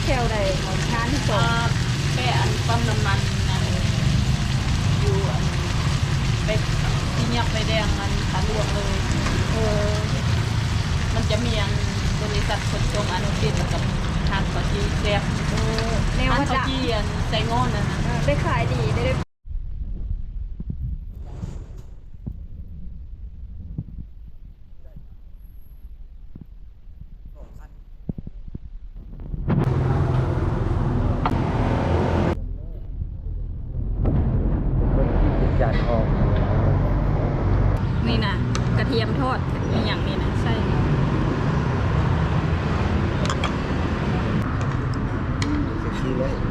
แถวใดของร้านที่สอง ไปอันปั๊มน้ำมันนั่นอยู่อันไปที่ยักไปแดงมันขาลวงเลย เออ มันจะมีอันบริษัทขนส่งอนุทินกับทางข้าวจีแซ่บ แนว ทาง ว่า ข้าว จะ จีอันไซงอนนั่นนะ ได้ขายดีได้จานทอง นี่นะกระเทียมทอดมีอย่างนี้นะใช่ เซ็กซี่เลย